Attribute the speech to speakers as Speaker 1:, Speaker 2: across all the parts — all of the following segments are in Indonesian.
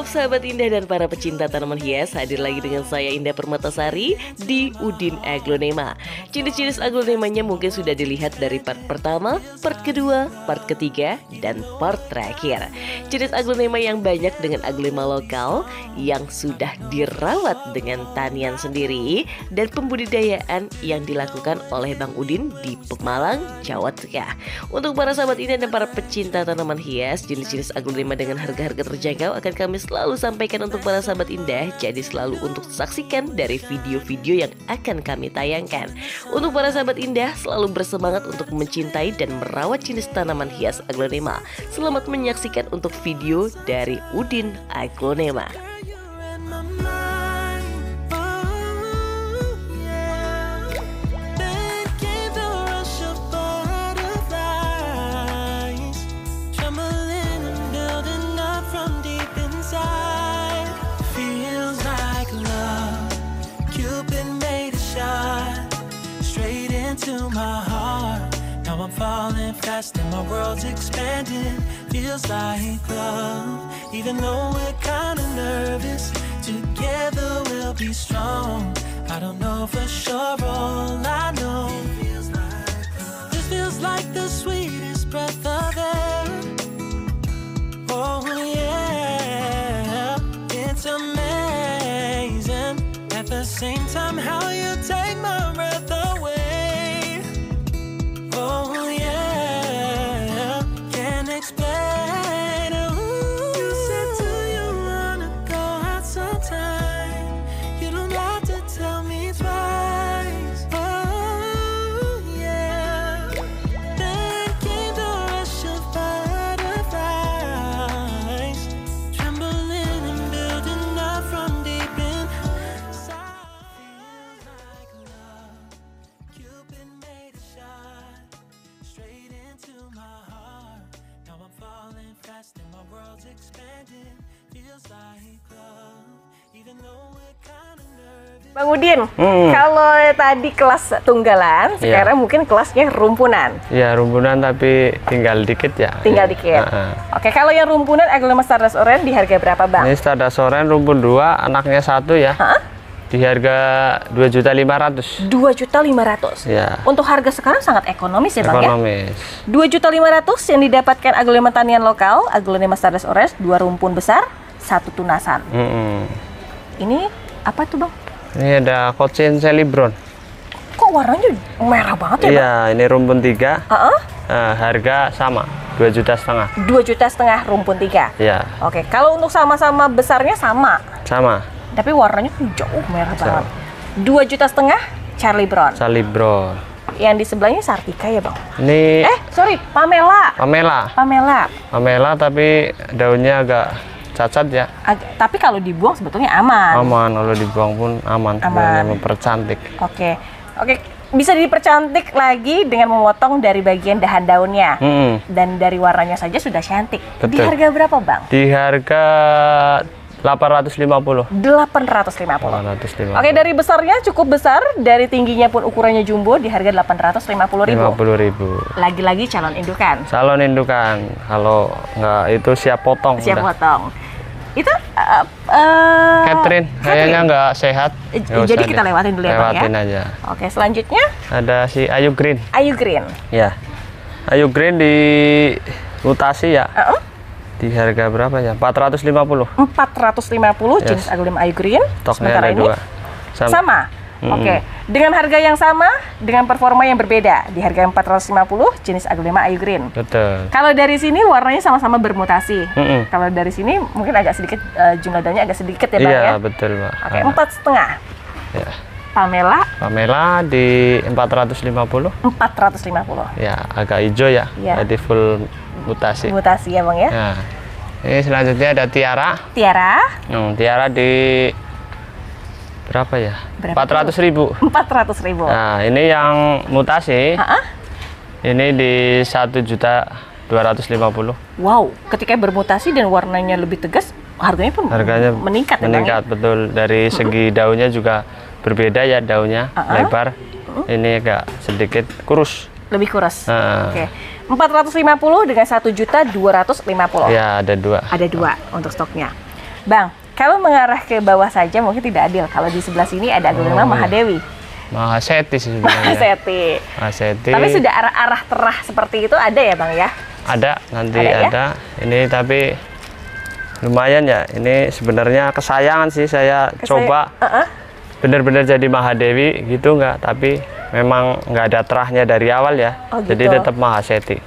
Speaker 1: Halo sahabat Indah dan para pecinta tanaman hias, hadir lagi dengan saya Indah Permatasari di Udin Aglonema. Jenis-jenis aglonemanya mungkin sudah dilihat dari part pertama, part kedua, part ketiga, dan part terakhir. Jenis aglonema yang banyak dengan aglonema lokal yang sudah dirawat dengan tanian sendiri dan pembudidayaan yang dilakukan oleh Bang Udin di Pemalang, Jawa Tengah. Untuk para sahabat Indah dan para pecinta tanaman hias, jenis-jenis aglonema dengan harga-harga terjangkau akan kami selalu sampaikan untuk para sahabat Indah. Jadi selalu untuk saksikan dari video-video yang akan kami tayangkan. Untuk para sahabat Indah, selalu bersemangat untuk mencintai dan merawat jenis tanaman hias aglonema. Selamat menyaksikan untuk video dari Udin Aglonema.
Speaker 2: To my heart, now I'm falling fast and my world's expanding. Feels like love, even though we're kinda nervous. Together we'll be strong. I don't know for sure, all I know this feels like the sweetest breath of air. Oh yeah, it's amazing. At the same time, how you take my breath away. Oh yeah, can't explain. You said, do you wanna go out sometime? You don't have to tell me twice. Oh yeah. Then came the rush of butterflies, trembling and building up from deep inside. Feels like love. Cupid made a shot straight into my heart. Now I'm falling fast and my world's expanding. Feels like love, even though we're kinda nervous.
Speaker 3: Bang Udin, kalau tadi kelas tunggalan, sekarang mungkin kelasnya rumpunan.
Speaker 4: Ya, rumpunan tapi tinggal dikit ya.
Speaker 3: Tinggal dikit. Oke, kalau yang rumpunan aglonema Stardust Orange di harga berapa, Bang?
Speaker 4: Ini Stardust Orange rumpun 2, anaknya 1 ya. Di harga 2.500.000.
Speaker 3: 2.500.000.
Speaker 4: Ya.
Speaker 3: Untuk harga sekarang sangat ekonomis ya, Bang,
Speaker 4: Ekonomis.
Speaker 3: ya? 2.500.000 yang didapatkan aglonema tanian lokal, aglonema Stardust Orange, 2 rumpun besar, 1 tunasan. Ini apa tuh, Bang?
Speaker 4: Ini ada Cochin Celebron.
Speaker 3: Kok warnanya merah banget ya, Bang?
Speaker 4: Iya, ini rumpun 3. Harga sama, 2,5 juta.
Speaker 3: 2,5 juta rumpun 3.
Speaker 4: Iya.
Speaker 3: Oke, kalau untuk sama-sama besarnya sama.
Speaker 4: Sama.
Speaker 3: Tapi warnanya jauh merah banget. 2,5 juta Charlie Brown.
Speaker 4: Celebron.
Speaker 3: Yang di sebelahnya Sartika ya, Bang?
Speaker 4: Ini
Speaker 3: Sorry, Pamela.
Speaker 4: Pamela tapi daunnya agak cacat ya.
Speaker 3: Tapi kalau dibuang sebetulnya aman.
Speaker 4: Aman, kalau dibuang pun aman. Sebenarnya mempercantik.
Speaker 3: Oke. Bisa dipercantik lagi dengan memotong dari bagian dahan daunnya. Dan dari warnanya saja sudah cantik.
Speaker 4: Betul.
Speaker 3: Di harga berapa, Bang?
Speaker 4: Di harga 850.
Speaker 3: 850. Oke, dari besarnya cukup besar, dari tingginya pun ukurannya jumbo di harga 850.000.
Speaker 4: 50.000.
Speaker 3: Lagi-lagi calon indukan.
Speaker 4: Calon indukan. Kalau nggak itu siap potong.
Speaker 3: Siap potong. Itu
Speaker 4: Catherine kayaknya nggak sehat.
Speaker 3: Jadi kita lewatin dulu ya, Bang, ya.
Speaker 4: Lewatin aja.
Speaker 3: Oke, selanjutnya
Speaker 4: ada si Ayu Green.
Speaker 3: Ayu Green.
Speaker 4: Ya. Ayu Green di mutasi ya. Di harga berapa ya? 450.
Speaker 3: 450 jenis aglonema Ayu Green.
Speaker 4: Stoknya ada
Speaker 3: ini
Speaker 4: 2.
Speaker 3: Sama. Oke. Dengan harga yang sama, dengan performa yang berbeda. Di harga 450 jenis aglonema Ayu Green.
Speaker 4: Betul.
Speaker 3: Kalau dari sini warnanya sama-sama bermutasi. Kalau dari sini mungkin agak sedikit jumlah daunnya agak sedikit ya, Bang, ya?
Speaker 4: Iya, betul, Pak.
Speaker 3: Oke, 4,5.
Speaker 4: Ya.
Speaker 3: Pamela
Speaker 4: di 450.
Speaker 3: 450.
Speaker 4: Ya, agak hijau ya.
Speaker 3: Iya.
Speaker 4: Jadi full mutasi.
Speaker 3: Mutasi ya, Bang, ya.
Speaker 4: Nah, ini selanjutnya ada Tiara. Tiara di berapa ya? 400.000.
Speaker 3: 400.000.
Speaker 4: Nah, ini yang mutasi. Ini di 1.250.000.
Speaker 3: Wow, ketika bermutasi dan warnanya lebih tegas, harganya pun meningkat ya, Bang, ya?
Speaker 4: Betul. Dari segi daunnya juga berbeda ya, daunnya lebar. Ini agak sedikit kurus.
Speaker 3: Lebih kurus. Oke. 450 dengan 1.250.000.
Speaker 4: Ya, ada 2.
Speaker 3: Ada 2 untuk stoknya. Bang, kalau mengarah ke bawah saja mungkin tidak adil. Kalau di sebelah sini ada aglonema Mahadewi.
Speaker 4: Mahaseti sih sebenarnya.
Speaker 3: Mahaseti.
Speaker 4: Mahaseti.
Speaker 3: Tapi sudah arah-arah terah seperti itu ada ya Bang ya?
Speaker 4: Ada, nanti
Speaker 3: Ada ya?
Speaker 4: ada. Ini tapi lumayan ya. Ini sebenarnya kesayangan sih saya coba benar-benar jadi Mahadewi gitu nggak. Tapi memang nggak ada terahnya dari awal ya.
Speaker 3: Oh, gitu.
Speaker 4: Jadi tetap Mahaseti.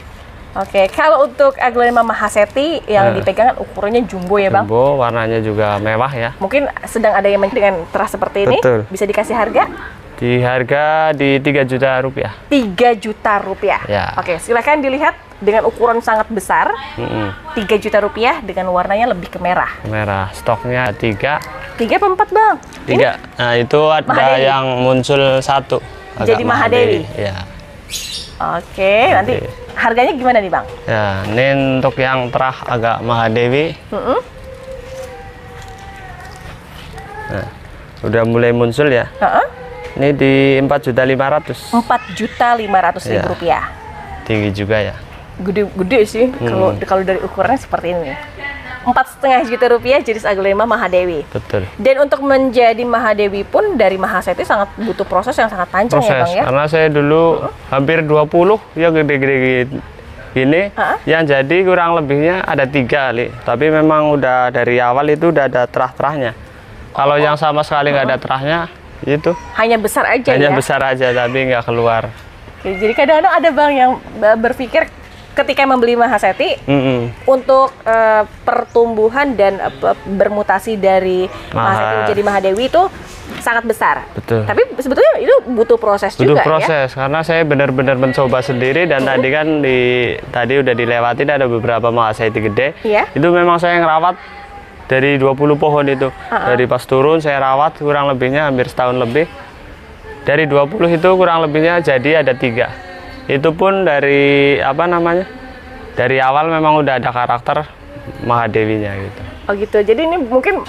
Speaker 3: Oke, kalau untuk aglonema Mahaseti yang dipegang kan ukurannya jumbo ya Bang?
Speaker 4: Jumbo, warnanya juga mewah ya.
Speaker 3: Mungkin sedang ada yang dengan terah seperti ini.
Speaker 4: Betul.
Speaker 3: Bisa dikasih harga?
Speaker 4: Di harga di 3 juta rupiah.
Speaker 3: 3 juta rupiah.
Speaker 4: Ya.
Speaker 3: Oke, silakan dilihat dengan ukuran sangat besar. 3 juta rupiah dengan warnanya lebih ke merah.
Speaker 4: Merah. Stoknya 3.
Speaker 3: 3 apa 4 Bang?
Speaker 4: 3. Nah, itu ada
Speaker 3: Mahadewi.
Speaker 4: yang muncul 1.
Speaker 3: Jadi Mahadewi.
Speaker 4: Ya.
Speaker 3: Oke, nanti harganya gimana nih Bang?
Speaker 4: Ya, ini untuk yang terah agak Mahadewi. Nah, udah mulai muncul ya. Ini di 4.500.000.
Speaker 3: 4.500.000
Speaker 4: Ya.
Speaker 3: rupiah.
Speaker 4: Tinggi juga ya.
Speaker 3: Gede sih kalau dari ukurannya seperti ini. 4,5 juta rupiah jenis aglonema Mahadewi.
Speaker 4: Betul.
Speaker 3: Dan untuk menjadi Mahadewi pun dari Mahaseti sangat butuh proses yang sangat panjang ya
Speaker 4: Proses,
Speaker 3: Bang ya?
Speaker 4: karena saya dulu hampir 20 ya gede-gede gini. Yang jadi kurang lebihnya ada 3 kali. Tapi memang udah dari awal itu udah ada terah-terahnya. Kalau yang sama sekali nggak ada terahnya, itu
Speaker 3: Hanya besar aja
Speaker 4: hanya
Speaker 3: ya?
Speaker 4: besar aja tapi nggak keluar.
Speaker 3: Oke, jadi kadang-kadang ada Bang yang berpikir ketika membeli Mahaseti untuk pertumbuhan dan bermutasi dari Mahaseti menjadi Mahadewi itu sangat besar.
Speaker 4: Betul.
Speaker 3: Tapi sebetulnya itu butuh proses
Speaker 4: Butuh
Speaker 3: juga
Speaker 4: proses, karena saya benar-benar mencoba sendiri dan tadi kan tadi udah dilewatin ada beberapa Mahaseti gede.
Speaker 3: Iya.
Speaker 4: Itu memang saya ngerawat dari 20 pohon itu. Dari pas turun saya rawat kurang lebihnya hampir setahun lebih. Dari 20 itu kurang lebihnya jadi ada 3. Itu pun dari dari awal memang udah ada karakter Mahadewinya gitu.
Speaker 3: Oh gitu. Jadi ini mungkin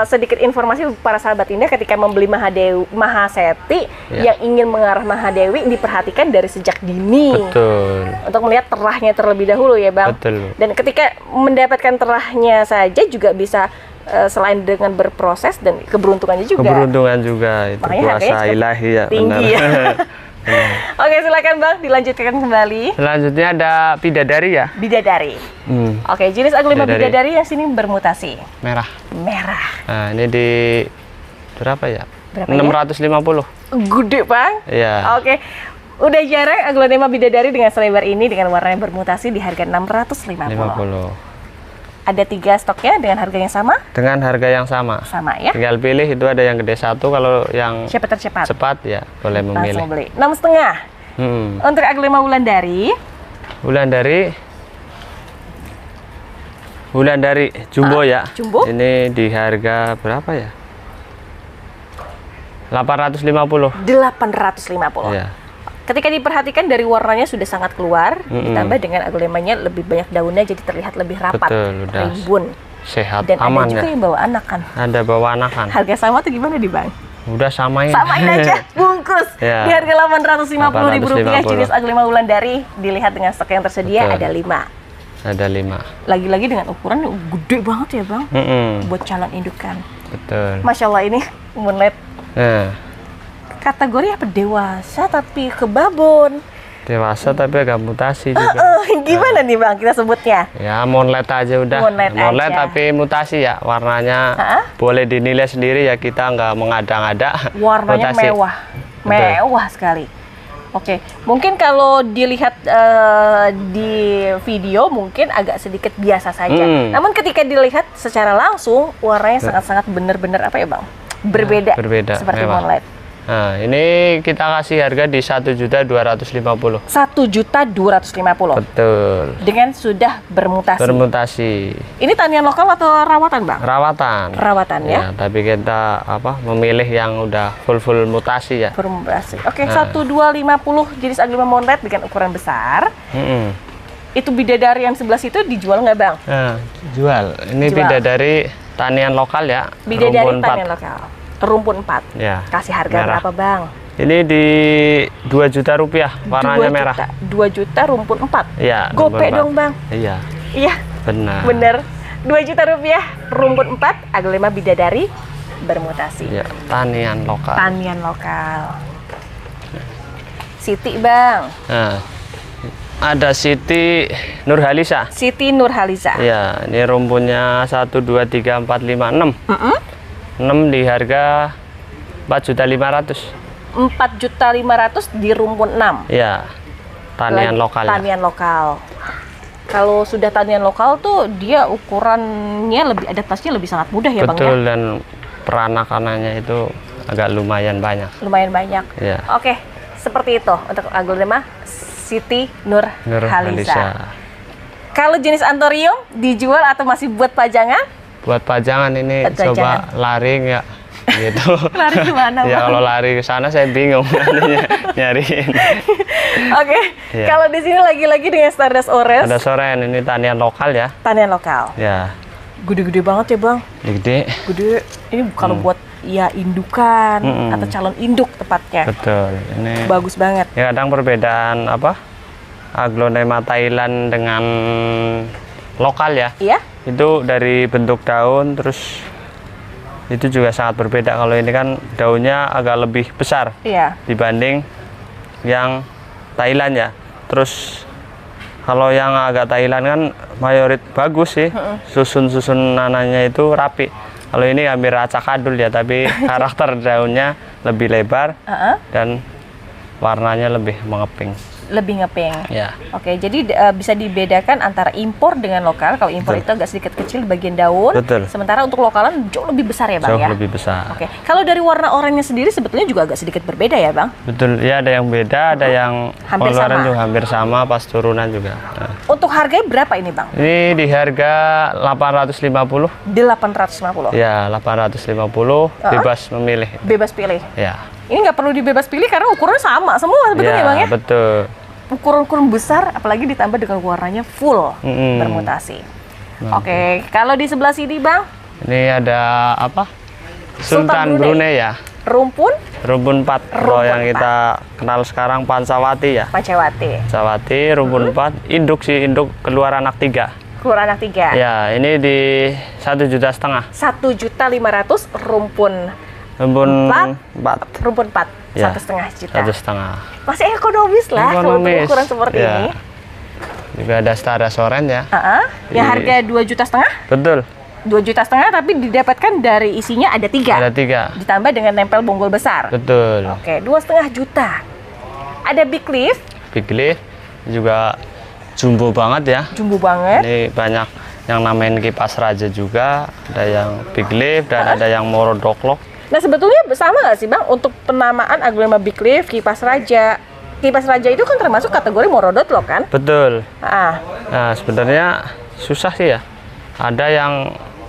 Speaker 3: sedikit informasi para sahabat Indah ketika membeli Mahaseti yang ingin mengarah Mahadewi diperhatikan dari sejak dini.
Speaker 4: Betul.
Speaker 3: Untuk melihat terahnya terlebih dahulu ya Bang.
Speaker 4: Betul.
Speaker 3: Dan ketika mendapatkan terahnya saja juga bisa selain dengan berproses dan keberuntungannya juga.
Speaker 4: Keberuntungan juga itu.
Speaker 3: Makanya
Speaker 4: Kuasa
Speaker 3: harganya
Speaker 4: ilahi ya.
Speaker 3: tinggi
Speaker 4: Benar.
Speaker 3: ya. Oke, silakan Bang dilanjutkan kembali.
Speaker 4: Selanjutnya ada bidadari ya.
Speaker 3: Bidadari. Oke, jenis aglonema bidadari yang sini bermutasi.
Speaker 4: Merah.
Speaker 3: Merah.
Speaker 4: Nah, ini di berapa ya?
Speaker 3: Berapa ya?
Speaker 4: 650.
Speaker 3: Gede Bang.
Speaker 4: Iya.
Speaker 3: Oke. Udah jarang aglonema bidadari dengan selebar ini dengan warnanya bermutasi di harga 650.
Speaker 4: 50.
Speaker 3: Ada 3 stoknya dengan harga yang sama?
Speaker 4: Dengan harga yang sama.
Speaker 3: Sama ya.
Speaker 4: Tinggal pilih, itu ada yang gede 1, kalau yang
Speaker 3: Siapa tercepat?
Speaker 4: cepat ya boleh memilih.
Speaker 3: Langsung beli. 6,5. Untuk aglonema Wulandari.
Speaker 4: Wulandari jumbo ya.
Speaker 3: Jumbo?
Speaker 4: Ini di harga berapa ya? 850.
Speaker 3: 850.
Speaker 4: Ya.
Speaker 3: Ketika diperhatikan dari warnanya sudah sangat keluar, ditambah dengan aglonemanya lebih banyak daunnya jadi terlihat lebih rapat,
Speaker 4: Betul, udah
Speaker 3: rimbun.
Speaker 4: Sehat,
Speaker 3: Dan
Speaker 4: aman
Speaker 3: ada juga
Speaker 4: ya.
Speaker 3: yang bawa anak kan.
Speaker 4: Ada bawa anakan.
Speaker 3: Harga sama tuh gimana di Bang?
Speaker 4: Udah samain.
Speaker 3: Samain aja, bungkus.
Speaker 4: Ya.
Speaker 3: Di harga Rp850.000
Speaker 4: 850.
Speaker 3: jenis aglonema Wulandari. Dilihat dengan stok yang tersedia
Speaker 4: Betul.
Speaker 3: ada 5.
Speaker 4: Ada 5.
Speaker 3: Lagi-lagi dengan ukuran yang gede banget ya Bang, buat calon indukan.
Speaker 4: Betul.
Speaker 3: Masya Allah ini Moonlight
Speaker 4: Nah,
Speaker 3: kategori apa dewasa tapi kebabon.
Speaker 4: dewasa tapi agak mutasi juga.
Speaker 3: Gimana nih Bang kita sebutnya?
Speaker 4: Ya, moonlight aja udah.
Speaker 3: Moonlight aja.
Speaker 4: Tapi mutasi ya. Warnanya boleh dinilai sendiri ya, kita nggak mengada-ngada.
Speaker 3: Warnanya
Speaker 4: Mutasi.
Speaker 3: mewah.
Speaker 4: Betul.
Speaker 3: Mewah sekali. Oke, mungkin kalau dilihat di video mungkin agak sedikit biasa saja. Namun ketika dilihat secara langsung warnanya sangat-sangat benar-benar apa ya Bang? Berbeda,
Speaker 4: berbeda,
Speaker 3: seperti
Speaker 4: mewah.
Speaker 3: Moonlight.
Speaker 4: Nah, ini kita kasih harga di 1.250.000.
Speaker 3: 1.250.000
Speaker 4: Betul.
Speaker 3: dengan sudah bermutasi.
Speaker 4: Bermutasi.
Speaker 3: Ini tanian lokal atau rawatan Bang?
Speaker 4: Rawatan.
Speaker 3: Rawatan ya.
Speaker 4: Tapi kita memilih yang udah full mutasi ya.
Speaker 3: Bermutasi. Oke, 1.250 jenis aglonema Moonlight dengan ukuran besar. Itu bidadari yang sebelah situ dijual nggak Bang?
Speaker 4: Nah, jual. Ini
Speaker 3: Jual.
Speaker 4: bidadari tanian lokal ya.
Speaker 3: Bidadari
Speaker 4: rumpun 4.
Speaker 3: tanian lokal. Rumpun 4.
Speaker 4: Ya.
Speaker 3: Kasih harga
Speaker 4: Merah.
Speaker 3: berapa Bang?
Speaker 4: Ini di 2 juta rupiah, warnanya
Speaker 3: 2
Speaker 4: merah.
Speaker 3: juta. 2 juta rumpun 4.
Speaker 4: Iya.
Speaker 3: Gope
Speaker 4: rumpun 4.
Speaker 3: dong Bang.
Speaker 4: Iya.
Speaker 3: Iya,
Speaker 4: Benar.
Speaker 3: bener. Rp2 juta rumput 4 Aglonema bidadari bermutasi.
Speaker 4: Ya, tanian lokal.
Speaker 3: Tanian lokal. Siti Bang.
Speaker 4: Nah, ada Siti Nurhalisa.
Speaker 3: Siti Nurhalisa.
Speaker 4: Ya, ini rumputnya 1, 2, 3, 4, 5, 6. 6 di harga 4.500.000.
Speaker 3: 4.500.000 di rumput 6.
Speaker 4: Ya, tanian lokal.
Speaker 3: Tanian lokal. Kalau sudah tanian lokal tuh dia ukurannya lebih, adaptasinya lebih sangat mudah ya Bang ya.
Speaker 4: Betul, dan peranakanannya itu agak lumayan banyak.
Speaker 3: Lumayan banyak.
Speaker 4: Ya.
Speaker 3: Oke, seperti itu untuk aglonema Siti Nurhalisa. Kalau jenis anthurium dijual atau masih buat pajangan?
Speaker 4: Buat pajangan ini
Speaker 3: Buat
Speaker 4: coba
Speaker 3: pajangan.
Speaker 4: lari nggak gitu.
Speaker 3: Lari kemana
Speaker 4: Ya
Speaker 3: Bang?
Speaker 4: kalau lari ke sana saya bingung nantinya nyariin.
Speaker 3: Oke,
Speaker 4: Iya.
Speaker 3: kalau di sini lagi-lagi dengan Stardust Orange,
Speaker 4: Ada soren, ini tanian lokal ya.
Speaker 3: tanian lokal.
Speaker 4: Ya,
Speaker 3: Gede-gede banget ya Bang.
Speaker 4: gede.
Speaker 3: Gede. Ini kalau buat ya indukan atau calon induk tepatnya.
Speaker 4: Betul. Ini
Speaker 3: Bagus banget.
Speaker 4: ya kadang perbedaan apa? Aglonema Thailand dengan lokal ya.
Speaker 3: Iya?
Speaker 4: Itu dari bentuk daun, terus itu juga sangat berbeda. Kalau ini kan daunnya agak lebih besar
Speaker 3: Iya.
Speaker 4: dibanding yang Thailand ya. Terus kalau yang agak Thailand kan bagus sih, susun-susun nananya itu rapi. Kalau ini hampir acak-adul ya, tapi karakter daunnya lebih lebar dan warnanya lebih mengeping.
Speaker 3: Lebih ngepeng.
Speaker 4: Ya,
Speaker 3: Oke, jadi bisa dibedakan antara impor dengan lokal. Kalau impor itu agak sedikit kecil di bagian daun.
Speaker 4: Betul.
Speaker 3: Sementara untuk lokalan jauh lebih besar ya Bang
Speaker 4: jauh
Speaker 3: ya?
Speaker 4: lebih besar.
Speaker 3: Oke, kalau dari warna oranye sendiri sebetulnya juga agak sedikit berbeda ya Bang?
Speaker 4: Betul, ya ada yang beda, ada yang
Speaker 3: Hampir
Speaker 4: pengeluaran
Speaker 3: sama.
Speaker 4: juga hampir sama, pas turunan juga. Nah,
Speaker 3: Untuk harganya berapa ini Bang?
Speaker 4: ini di harga 850.
Speaker 3: 850.
Speaker 4: Ya, 850 bebas memilih.
Speaker 3: Bebas pilih.
Speaker 4: Ya.
Speaker 3: Ini nggak perlu dibebas pilih karena ukurannya sama semua sebetulnya Bang ya?
Speaker 4: Betul.
Speaker 3: Ukuran-ukuran besar, apalagi ditambah dengan warnanya full bermutasi. Oke, kalau di sebelah sini Bang,
Speaker 4: Ini ada apa?
Speaker 3: Sultan
Speaker 4: Sultan
Speaker 3: Brunei.
Speaker 4: Brunei ya.
Speaker 3: rumpun
Speaker 4: Rumpun 4. Kalau
Speaker 3: Rumpun
Speaker 4: yang kita kenal sekarang Pancawati ya.
Speaker 3: Pancawati.
Speaker 4: Pancawati, rumpun 4. Induk sih, induk keluar anak 3.
Speaker 3: Keluar anak 3.
Speaker 4: Ya, ini di 1,5 juta.
Speaker 3: 1.500.000 rumpun
Speaker 4: Rumpun
Speaker 3: Empat.
Speaker 4: 4.
Speaker 3: rumpun 4.
Speaker 4: Ya,
Speaker 3: 1,5 juta.
Speaker 4: 1,5.
Speaker 3: Masih ekonomis lah kalau untuk
Speaker 4: Ekonomis.
Speaker 3: ukuran seperti
Speaker 4: Ya.
Speaker 3: ini.
Speaker 4: Juga ada Stardust Orange ya.
Speaker 3: Yang
Speaker 4: Di-
Speaker 3: harga 2,5 juta,
Speaker 4: Betul.
Speaker 3: 2,5 juta tapi didapatkan dari isinya ada 3.
Speaker 4: Ada 3.
Speaker 3: Ditambah dengan nempel bonggol besar.
Speaker 4: Betul.
Speaker 3: Oke, 2,5 juta. Ada Big Leaf,
Speaker 4: Big Leaf juga jumbo banget ya.
Speaker 3: jumbo banget.
Speaker 4: Ini banyak yang namain kipas raja juga, ada yang Big Leaf dan ada yang Morodoklok.
Speaker 3: Nah sebetulnya sama nggak sih Bang untuk penamaan aglonema Big Leaf, kipas raja? Kipas raja itu kan termasuk kategori morodot loh kan?
Speaker 4: Betul.
Speaker 3: Ah,
Speaker 4: Nah, sebenarnya susah sih ya. Ada yang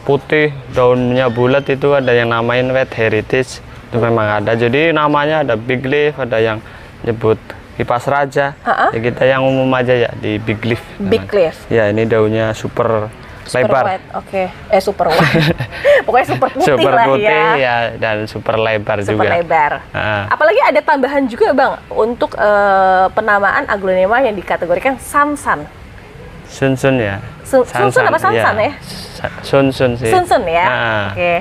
Speaker 4: putih, daunnya bulat, itu ada yang namain White Heritage. Itu memang ada. Jadi namanya ada Big Leaf, ada yang nyebut kipas raja. Ya kita yang umum aja ya di Big Leaf.
Speaker 3: Big
Speaker 4: namanya.
Speaker 3: Leaf.
Speaker 4: Ya, ini daunnya super lebar.
Speaker 3: Super white, oke. Super white. Pokoknya super putih
Speaker 4: Super
Speaker 3: lah
Speaker 4: putih
Speaker 3: ya.
Speaker 4: ya, dan super lebar
Speaker 3: Super
Speaker 4: juga.
Speaker 3: lebar. Apalagi ada tambahan juga Bang untuk penamaan aglonema yang dikategorikan Sansan.
Speaker 4: Sun-sun ya.
Speaker 3: Sun-sun apa Sansan ya?
Speaker 4: Sun-sun sih.
Speaker 3: Sun-sun ya.
Speaker 4: Nah.
Speaker 3: Oke.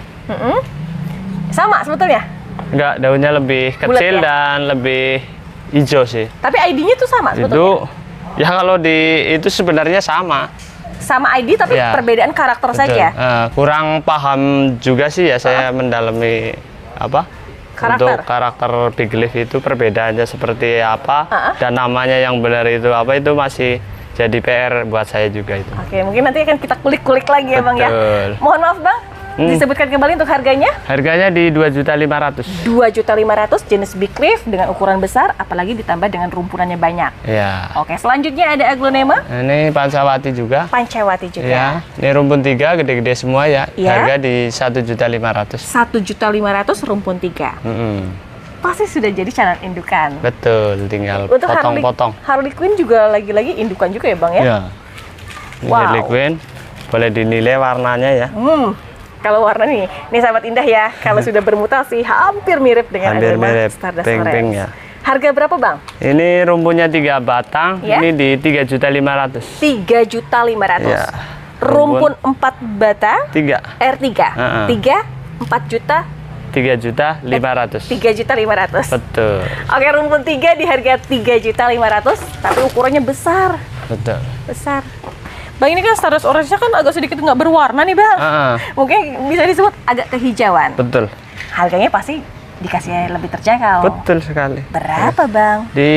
Speaker 3: Sama sebetulnya.
Speaker 4: Enggak, daunnya lebih
Speaker 3: Bulat
Speaker 4: kecil
Speaker 3: ya?
Speaker 4: dan lebih hijau sih.
Speaker 3: Tapi ID-nya tuh sama sebetulnya.
Speaker 4: Itu ya kalau di itu sebenarnya sama.
Speaker 3: Sama ID tapi
Speaker 4: Ya.
Speaker 3: perbedaan karakter
Speaker 4: Betul.
Speaker 3: saja.
Speaker 4: Kurang paham juga sih ya saya mendalami apa?
Speaker 3: Karakter.
Speaker 4: Untuk karakter Big Leaf itu perbedaannya seperti apa dan namanya yang benar itu apa, itu masih jadi PR buat saya juga itu.
Speaker 3: Oke, mungkin nanti akan kita kulik-kulik lagi ya Bang ya.
Speaker 4: Betul.
Speaker 3: Mohon maaf Bang, disebutkan kembali untuk harganya.
Speaker 4: Harganya di 2.500.000.
Speaker 3: 2.500.000 jenis Big Leaf dengan ukuran besar, apalagi ditambah dengan rumpunannya banyak.
Speaker 4: Ya.
Speaker 3: Oke, selanjutnya ada aglonema
Speaker 4: Ini Pancawati juga.
Speaker 3: Pancawati juga.
Speaker 4: Ya, ini rumpun 3 gede-gede semua ya.
Speaker 3: Iya.
Speaker 4: Harga di 1.500.000.
Speaker 3: 1.500.000 rumpun 3. Pasti sudah jadi calon indukan.
Speaker 4: Betul, tinggal
Speaker 3: Untuk
Speaker 4: potong-potong.
Speaker 3: Harley Quinn juga lagi-lagi indukan juga ya Bang ya?
Speaker 4: Ya. Ini
Speaker 3: Wow.
Speaker 4: Harley Quinn. Boleh dinilai warnanya ya.
Speaker 3: Kalau warna nih sahabat indah ya, kalau sudah bermutasi hampir mirip dengan
Speaker 4: Hampir
Speaker 3: aglonema
Speaker 4: mirip,
Speaker 3: Stardust
Speaker 4: pink-pink
Speaker 3: Orange.
Speaker 4: ya.
Speaker 3: Harga berapa Bang?
Speaker 4: Ini rumpunnya 3 batang,
Speaker 3: Ya.
Speaker 4: ini di 3.500.000.
Speaker 3: 3.500.000.
Speaker 4: Ya.
Speaker 3: rumpun 4 bata
Speaker 4: 3.
Speaker 3: R3. 3 4 juta
Speaker 4: 3.500.000.
Speaker 3: 3.500.000.
Speaker 4: Betul.
Speaker 3: Oke, rumpun 3 di harga 3.500.000, tapi ukurannya besar.
Speaker 4: Betul.
Speaker 3: Besar. Bang, ini kan Stardust Orange-nya kan agak sedikit nggak berwarna nih, Bang. Mungkin bisa disebut agak kehijauan.
Speaker 4: Betul.
Speaker 3: Harganya pasti dikasih lebih terjangkau.
Speaker 4: Betul sekali.
Speaker 3: Berapa, Bang?
Speaker 4: Di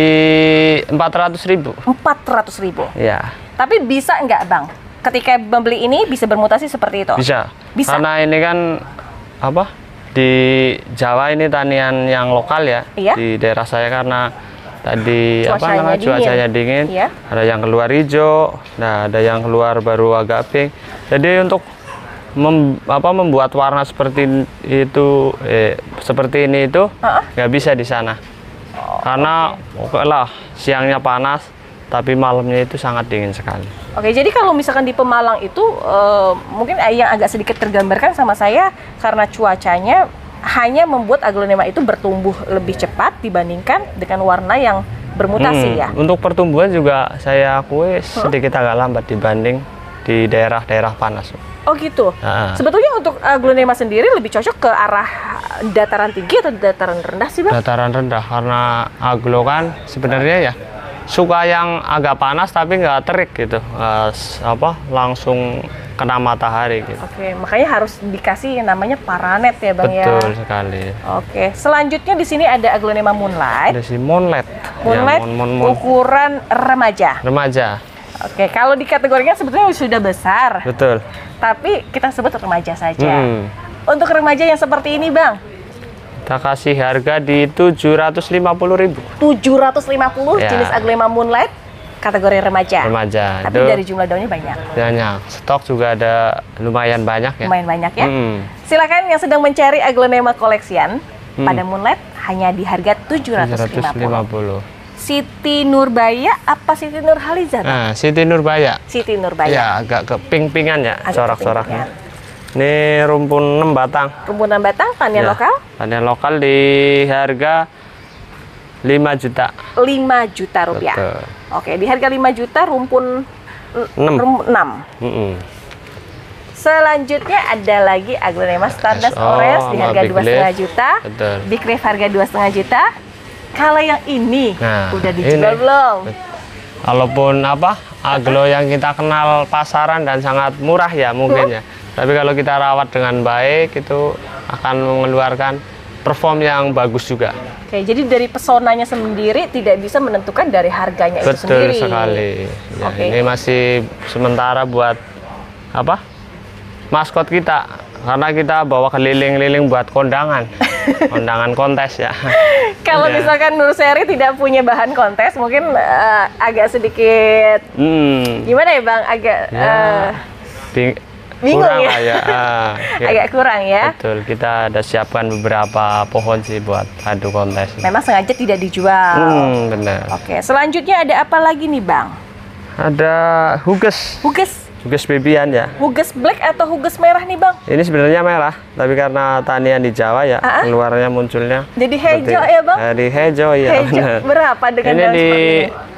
Speaker 4: 400.000.
Speaker 3: 400.000.
Speaker 4: Ya.
Speaker 3: Tapi bisa nggak, Bang? Ketika membeli ini bisa bermutasi seperti itu?
Speaker 4: Bisa.
Speaker 3: Bisa.
Speaker 4: Karena ini kan apa? Di Jawa ini tanian yang lokal ya.
Speaker 3: Iya.
Speaker 4: Di daerah saya karena tadi cuacanya dingin.
Speaker 3: Iya.
Speaker 4: Ada yang keluar hijau, nah ada yang keluar baru agak pink. Jadi untuk membuat warna seperti itu seperti ini itu nggak bisa di sana. Karena oke lah siangnya panas tapi malamnya itu sangat dingin sekali.
Speaker 3: Oke, jadi kalau misalkan di Pemalang itu mungkin yang agak sedikit tergambarkan sama saya karena cuacanya hanya membuat aglonema itu bertumbuh lebih cepat dibandingkan dengan warna yang bermutasi ya.
Speaker 4: Untuk pertumbuhan juga saya akui sedikit agak lambat dibanding di daerah-daerah panas.
Speaker 3: Oh gitu. Sebetulnya untuk aglonema sendiri lebih cocok ke arah dataran tinggi atau dataran rendah sih, Bang?
Speaker 4: Dataran rendah karena aglo kan sebenarnya ya suka yang agak panas tapi nggak terik gitu, langsung kena matahari gitu.
Speaker 3: Oke, makanya harus dikasih namanya paranet ya, Bang.
Speaker 4: Betul
Speaker 3: ya.
Speaker 4: sekali.
Speaker 3: Oke, selanjutnya di sini ada aglonema Moonlight.
Speaker 4: Ada si Moonlight.
Speaker 3: Moonlight ukuran remaja.
Speaker 4: Remaja.
Speaker 3: Oke, kalau dikategorikan sebetulnya sudah besar.
Speaker 4: Betul.
Speaker 3: Tapi kita sebut remaja saja. Untuk remaja yang seperti ini, Bang,
Speaker 4: kita kasih harga di 750.000.
Speaker 3: 750
Speaker 4: Ya.
Speaker 3: jenis aglonema Moonlight kategori remaja.
Speaker 4: Remaja.
Speaker 3: Tapi
Speaker 4: Itu
Speaker 3: dari jumlah daunnya banyak.
Speaker 4: banyak. Stok juga ada lumayan banyak ya.
Speaker 3: Lumayan banyak ya.
Speaker 4: Hmm.
Speaker 3: Silakan yang sedang mencari aglonema koleksian pada Moonlight hanya di harga 750.
Speaker 4: 750.
Speaker 3: Siti Nurbaya apa Siti Nurhaliza?
Speaker 4: Nah, Siti Nurbaya.
Speaker 3: Siti Nurbaya.
Speaker 4: Ya, agak ke pink-pinkan ya,
Speaker 3: Agak
Speaker 4: corak-coraknya.
Speaker 3: kepingan.
Speaker 4: Ini rumpun 6 batang.
Speaker 3: Rumpunan batang tanian
Speaker 4: Ya,
Speaker 3: lokal
Speaker 4: tanian lokal di harga 5 juta.
Speaker 3: 5 juta rupiah.
Speaker 4: Betul.
Speaker 3: Oke, di harga 5 juta rumpun 6. Selanjutnya ada lagi aglonema Stardust
Speaker 4: SO
Speaker 3: Orange di
Speaker 4: sama
Speaker 3: harga
Speaker 4: Big
Speaker 3: 2,5
Speaker 4: Leaf.
Speaker 3: juta.
Speaker 4: Betul.
Speaker 3: Big Leaf harga 2,5 juta. Kalau yang ini
Speaker 4: Nah,
Speaker 3: udah dijual
Speaker 4: ini.
Speaker 3: belum?
Speaker 4: Walaupun aglo yang kita kenal pasaran dan sangat murah ya mungkin ya. Tapi kalau kita rawat dengan baik itu akan mengeluarkan perform yang bagus juga.
Speaker 3: Oke, jadi dari pesonanya sendiri tidak bisa menentukan dari harganya itu
Speaker 4: Betul
Speaker 3: sendiri.
Speaker 4: sekali. Ya,
Speaker 3: Oke.
Speaker 4: Ini masih sementara buat maskot kita karena kita bawa keliling-liling buat kondangan. Kondangan kontes ya.
Speaker 3: Kalau
Speaker 4: Ya.
Speaker 3: misalkan Nur Seri tidak punya bahan kontes, mungkin agak sedikit gimana ya, Bang? Agak bingung
Speaker 4: kurang
Speaker 3: ya?
Speaker 4: lah ya.
Speaker 3: Agak kurang ya.
Speaker 4: Betul, kita ada siapkan beberapa pohon sih buat adu kontes.
Speaker 3: Memang sengaja tidak dijual.
Speaker 4: Benar.
Speaker 3: Oke, selanjutnya ada apa lagi nih, Bang?
Speaker 4: Ada huges babyan ya.
Speaker 3: Huges black atau huges merah nih, Bang?
Speaker 4: Ini sebenarnya merah, tapi karena tanian di Jawa ya, keluarnya munculnya.
Speaker 3: Jadi hijau ya, Bang?
Speaker 4: Dari hijau ya.
Speaker 3: Hijau
Speaker 4: benar.
Speaker 3: berapa dengan
Speaker 4: Ini
Speaker 3: daun
Speaker 4: di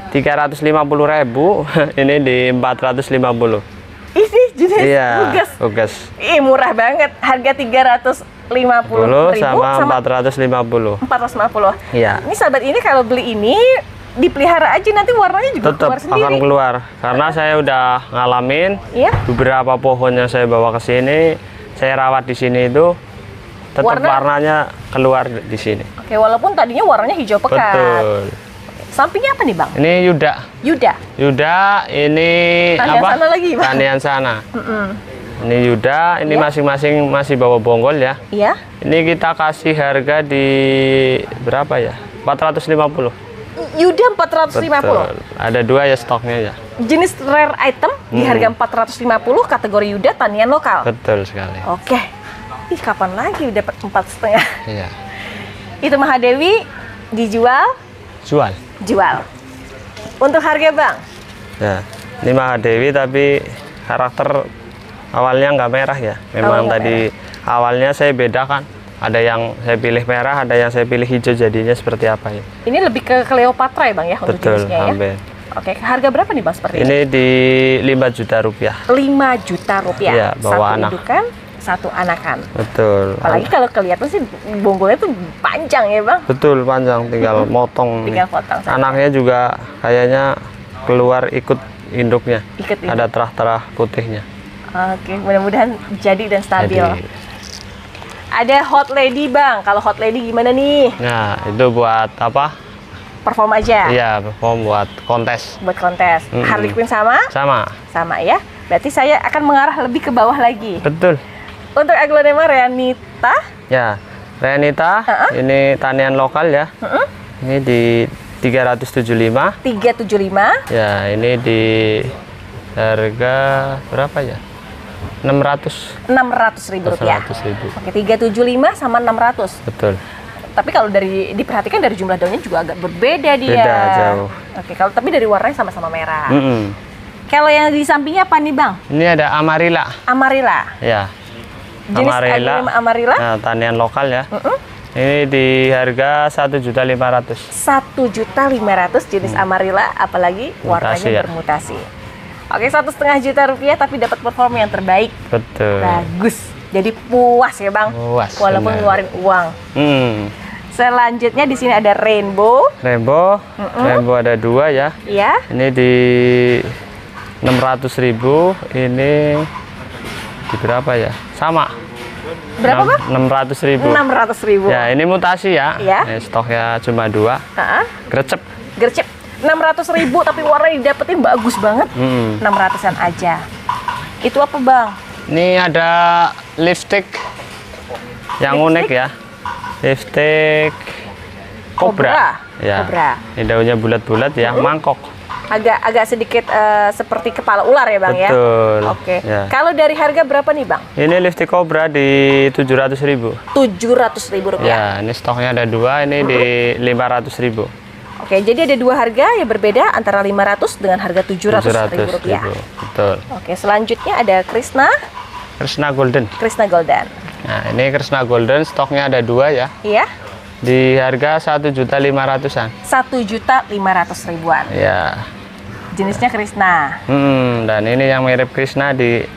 Speaker 3: seperti ini?
Speaker 4: 350.000, ini di 450.
Speaker 3: Ini jenis
Speaker 4: Iya,
Speaker 3: huges.
Speaker 4: huges.
Speaker 3: Ih, murah banget. Harga 350.000
Speaker 4: sama 450.
Speaker 3: 450.
Speaker 4: Iya.
Speaker 3: Ini sahabat ini kalau beli ini dipelihara aja nanti warnanya juga
Speaker 4: Tetap
Speaker 3: keluar sendiri.
Speaker 4: akan keluar karena saya udah ngalamin
Speaker 3: Iya.
Speaker 4: beberapa pohon yang saya bawa ke sini, saya rawat di sini itu tetap warnanya keluar di sini.
Speaker 3: Oke, walaupun tadinya warnanya hijau pekat.
Speaker 4: Betul.
Speaker 3: Sampingnya apa nih, Bang?
Speaker 4: Ini Yuda.
Speaker 3: Yuda.
Speaker 4: Ini
Speaker 3: Tanian
Speaker 4: apa?
Speaker 3: sana lagi, Bang.
Speaker 4: Tanian sana. Ini Yuda, ini
Speaker 3: Iya.
Speaker 4: masing-masing masih bawa bonggol ya.
Speaker 3: Iya.
Speaker 4: Ini kita kasih harga di berapa ya? 450.
Speaker 3: Yuda 450.
Speaker 4: Betul. Ada 2 ya stoknya ya.
Speaker 3: Jenis rare item di harga 450 kategori Yuda tanian lokal.
Speaker 4: Betul sekali.
Speaker 3: Oke. Ih, kapan lagi udah 4,5?
Speaker 4: Iya.
Speaker 3: Itu Mahadewi dijual.
Speaker 4: Jual.
Speaker 3: Untuk harga, Bang?
Speaker 4: Ya. Ini Mahadewi tapi karakter awalnya nggak merah ya. Memang
Speaker 3: Awalnya
Speaker 4: tadi awalnya saya bedakan. Ada yang saya pilih merah, ada yang saya pilih hijau, jadinya seperti apa ya.
Speaker 3: Ini lebih ke Cleopatra ya, Bang ya, untuk
Speaker 4: Betul,
Speaker 3: jenisnya ya.
Speaker 4: hampir.
Speaker 3: Oke, harga berapa nih Bang seperti ini?
Speaker 4: Ini di 5 juta rupiah.
Speaker 3: 5 juta rupiah.
Speaker 4: Iya, bawa
Speaker 3: satu
Speaker 4: anak.
Speaker 3: indukan, satu anakan.
Speaker 4: Betul.
Speaker 3: Apalagi kalau kelihatan sih bonggolnya tuh panjang ya Bang.
Speaker 4: Betul, panjang, tinggal motong.
Speaker 3: Tinggal potong saja.
Speaker 4: Anaknya juga kayaknya keluar ikut induknya.
Speaker 3: Ikut induk.
Speaker 4: Ada terah-terah putihnya.
Speaker 3: Oke, mudah-mudahan jadi dan stabil.
Speaker 4: Jadi,
Speaker 3: Ada hot lady Bang. Kalau hot lady gimana nih?
Speaker 4: nah, itu buat apa?
Speaker 3: Perform aja.
Speaker 4: Iya, perform buat kontes.
Speaker 3: Buat kontes.
Speaker 4: Mm-mm.
Speaker 3: Harley Quinn sama?
Speaker 4: Sama.
Speaker 3: Sama ya. Berarti saya akan mengarah lebih ke bawah lagi.
Speaker 4: Betul.
Speaker 3: Untuk aglonema Renita,
Speaker 4: Ya, Renita, ini tanian lokal ya. Ini di 375.
Speaker 3: 375.
Speaker 4: Ya, ini di harga berapa ya? 600.
Speaker 3: 600.000 rupiah.
Speaker 4: 100.000.
Speaker 3: Oke, 375 sama 600.
Speaker 4: Betul.
Speaker 3: Tapi kalau dari diperhatikan dari jumlah daunnya juga agak berbeda dia.
Speaker 4: Beda, jauh.
Speaker 3: Oke, kalau tapi dari warnanya sama-sama merah.
Speaker 4: Mm-mm.
Speaker 3: Kalau yang di sampingnya apa nih, Bang?
Speaker 4: Ini ada Amarilla.
Speaker 3: Amarilla.
Speaker 4: Ya.
Speaker 3: Jenis aglonema Amarilla?
Speaker 4: Nah, tanian lokal ya. Ini di harga 1.500.000.
Speaker 3: 1.500.000 jenis Amarilla, apalagi warnanya
Speaker 4: Mutasi ya.
Speaker 3: bermutasi. Oke, 1,5 juta rupiah tapi dapat performa yang terbaik.
Speaker 4: Betul.
Speaker 3: Bagus. Jadi puas ya, Bang.
Speaker 4: Puas,
Speaker 3: Walaupun
Speaker 4: benar.
Speaker 3: ngeluarin uang. Selanjutnya di sini ada Rainbow.
Speaker 4: Rainbow ada 2 ya.
Speaker 3: Ya.
Speaker 4: Ini di 600.000. Ini di berapa ya? Sama.
Speaker 3: Berapa, Bang?
Speaker 4: 600.000.
Speaker 3: 600.000.
Speaker 4: Ya, ini mutasi ya.
Speaker 3: Ya.
Speaker 4: Ini stoknya cuma 2. Grecep.
Speaker 3: Gercep 600.000 tapi warna didapetin bagus banget. 600-an aja. Itu apa, Bang?
Speaker 4: Ini ada lipstick yang unik ya. Lipstick Cobra. Ya.
Speaker 3: Cobra.
Speaker 4: Ini daunnya bulat-bulat ya, mangkok.
Speaker 3: Agak sedikit seperti kepala ular ya, Bang.
Speaker 4: Betul.
Speaker 3: Ya. Oke.
Speaker 4: Ya.
Speaker 3: Kalau dari harga berapa nih, Bang?
Speaker 4: Ini lipstick Cobra di 700.000.
Speaker 3: 700.000 rupiah.
Speaker 4: Ya, ini stoknya ada 2, ini di 500.000.
Speaker 3: Oke, jadi ada 2 harga yang berbeda antara 500 dengan harga 700.000 rupiah.
Speaker 4: Betul.
Speaker 3: Oke, selanjutnya ada Krishna
Speaker 4: Golden.
Speaker 3: Golden.
Speaker 4: Nah, ini Krishna Golden stoknya ada 2 ya.
Speaker 3: Iya.
Speaker 4: Di harga 1.500.000-an.
Speaker 3: 1.500.000-an.
Speaker 4: Ya.
Speaker 3: Jenisnya Krishna.
Speaker 4: Dan ini yang mirip Krishna di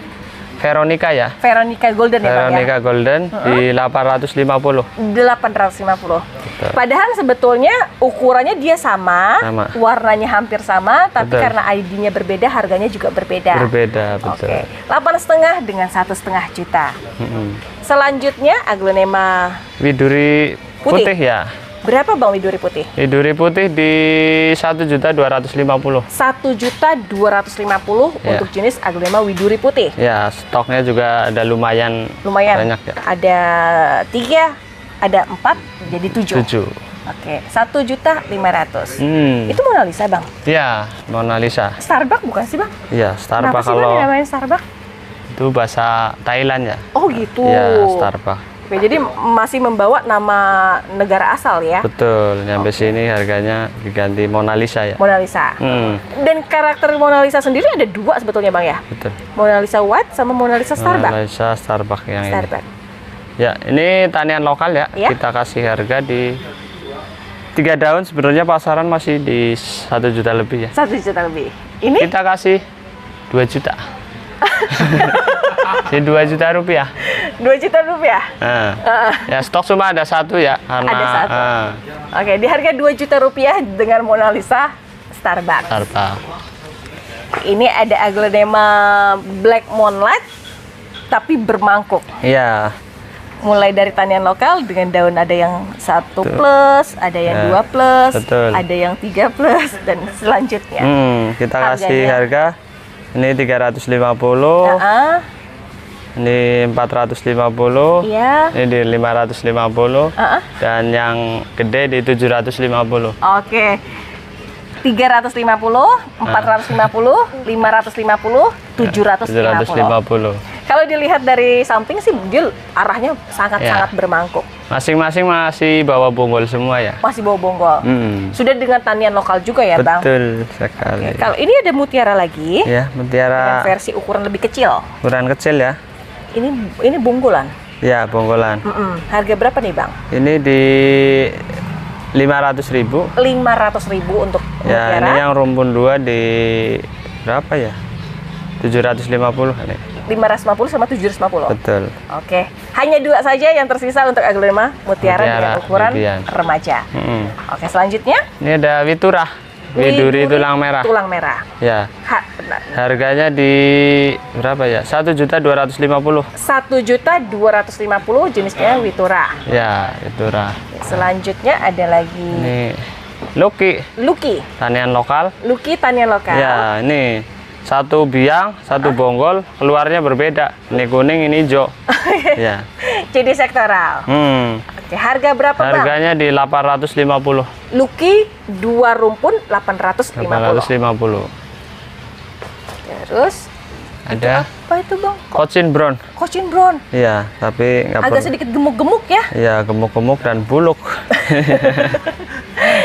Speaker 4: Veronica ya.
Speaker 3: Veronica Golden ya, Bang ya.
Speaker 4: Veronica Golden di 850.
Speaker 3: 850.
Speaker 4: Betul.
Speaker 3: Padahal sebetulnya ukurannya dia sama,
Speaker 4: Sama.
Speaker 3: warnanya hampir sama, tapi
Speaker 4: Betul.
Speaker 3: karena ID-nya berbeda, harganya juga berbeda.
Speaker 4: Berbeda, betul.
Speaker 3: Oke, 8,5 dengan 1,5 juta. Selanjutnya aglonema
Speaker 4: Widuri
Speaker 3: Putih.
Speaker 4: putih ya.
Speaker 3: berapa, Bang, Widuri putih?
Speaker 4: Widuri putih di 1.250.000.
Speaker 3: 1.250.000
Speaker 4: Ya.
Speaker 3: untuk jenis aglonema Widuri putih.
Speaker 4: Ya, stoknya juga ada lumayan banyak ya.
Speaker 3: Ada 3, ada 4, jadi 7.
Speaker 4: 7.
Speaker 3: Oke, 1.500.000.
Speaker 4: Hmm.
Speaker 3: Itu Mona Lisa, Bang.
Speaker 4: Ya, Mona Lisa.
Speaker 3: Starbucks bukan sih, Bang?
Speaker 4: Ya,
Speaker 3: Kenapa
Speaker 4: Starbucks
Speaker 3: sih, Bang,
Speaker 4: kalau
Speaker 3: dinamain Starbucks?
Speaker 4: itu bahasa Thailand ya.
Speaker 3: Oh gitu.
Speaker 4: Ya, Starbucks.
Speaker 3: Oke, jadi masih membawa nama negara asal ya,
Speaker 4: Betul, nyampe sini harganya diganti Mona Lisa ya.
Speaker 3: Mona Lisa. Dan karakter Mona Lisa sendiri ada 2 sebetulnya, Bang ya.
Speaker 4: Betul.
Speaker 3: Mona Lisa White sama Mona Lisa
Speaker 4: Mona
Speaker 3: Starbucks.
Speaker 4: Lisa Starbucks yang ini.
Speaker 3: Starbucks.
Speaker 4: Ya, ini tanian lokal ya.
Speaker 3: Ya.
Speaker 4: Kita kasih harga di 3 daun, sebenarnya pasaran masih di 1 juta lebih ya.
Speaker 3: 1 juta lebih. Ini
Speaker 4: Kita kasih 2 juta. Di 2 juta rupiah.
Speaker 3: 2 juta rupiah.
Speaker 4: Nah, ya stok cuma ada 1 ya. Karena,
Speaker 3: Ada 1. Oke, di harga 2 juta rupiah dengan Mona Lisa Starbucks.
Speaker 4: Starbucks.
Speaker 3: Ini ada aglonema Black Moonlight tapi bermangkuk.
Speaker 4: Iya.
Speaker 3: Mulai dari tanian lokal dengan daun ada yang 1 plus, ada yang 2 plus,
Speaker 4: betul.
Speaker 3: ada yang 3 plus, dan selanjutnya.
Speaker 4: Kita kasih
Speaker 3: Harganya.
Speaker 4: harga ini 350,
Speaker 3: Heeh,
Speaker 4: ini 450,
Speaker 3: iya.
Speaker 4: ini di 550,
Speaker 3: Heeh.
Speaker 4: dan yang gede di 750.
Speaker 3: Oke. 350, 450, 550, 750.
Speaker 4: 750.
Speaker 3: Kalau dilihat dari samping sih dia arahnya sangat-sangat
Speaker 4: Ya.
Speaker 3: bermangkuk.
Speaker 4: Masing-masing masih bawa bonggol semua ya.
Speaker 3: Masih bawa bonggol. Sudah dengan tanian lokal juga ya, Bang?
Speaker 4: Betul sekali.
Speaker 3: Oke, kalau ini ada mutiara lagi
Speaker 4: Ya,
Speaker 3: dengan
Speaker 4: mutiara
Speaker 3: versi ukuran lebih kecil.
Speaker 4: ukuran kecil ya.
Speaker 3: Ini bonggolan.
Speaker 4: Ya, bonggolan.
Speaker 3: Harga berapa nih, Bang?
Speaker 4: Ini di 500.000.
Speaker 3: 500.000 untuk
Speaker 4: Ya,
Speaker 3: mutiara.
Speaker 4: ini yang rumpun 2 di berapa ya? 750 nih.
Speaker 3: 550 sama 750.
Speaker 4: Betul.
Speaker 3: Oke, hanya 2 saja yang tersisa untuk aglonema mutiara dengan ukuran
Speaker 4: Bibian.
Speaker 3: remaja.
Speaker 4: Mm-mm.
Speaker 3: Oke, selanjutnya
Speaker 4: Ini ada Witurah, widuri tulang merah.
Speaker 3: Tulang merah.
Speaker 4: Ya,
Speaker 3: Benar.
Speaker 4: harganya di berapa ya? 1.250.000.
Speaker 3: 1.250.000 jenisnya Witura.
Speaker 4: Ya, Witurah.
Speaker 3: Selanjutnya ada lagi
Speaker 4: Ini Lucky,
Speaker 3: Lucky.
Speaker 4: tanian lokal.
Speaker 3: Lucky tanian lokal.
Speaker 4: Ya, ini satu biang, satu bonggol, keluarnya berbeda. Ini kuning, ini hijau. Ya.
Speaker 3: Jadi sektoral. Oke, harga berapa Bang?
Speaker 4: Harganya di 850.
Speaker 3: Lucky 2 rumpun 850.
Speaker 4: 850.
Speaker 3: Terus
Speaker 4: Ada
Speaker 3: apa itu Bang?
Speaker 4: Cochin Brown.
Speaker 3: Cochin Brown.
Speaker 4: Iya, tapi nggak
Speaker 3: Agak
Speaker 4: perlu.
Speaker 3: sedikit gemuk-gemuk ya.
Speaker 4: Iya, gemuk-gemuk dan buluk.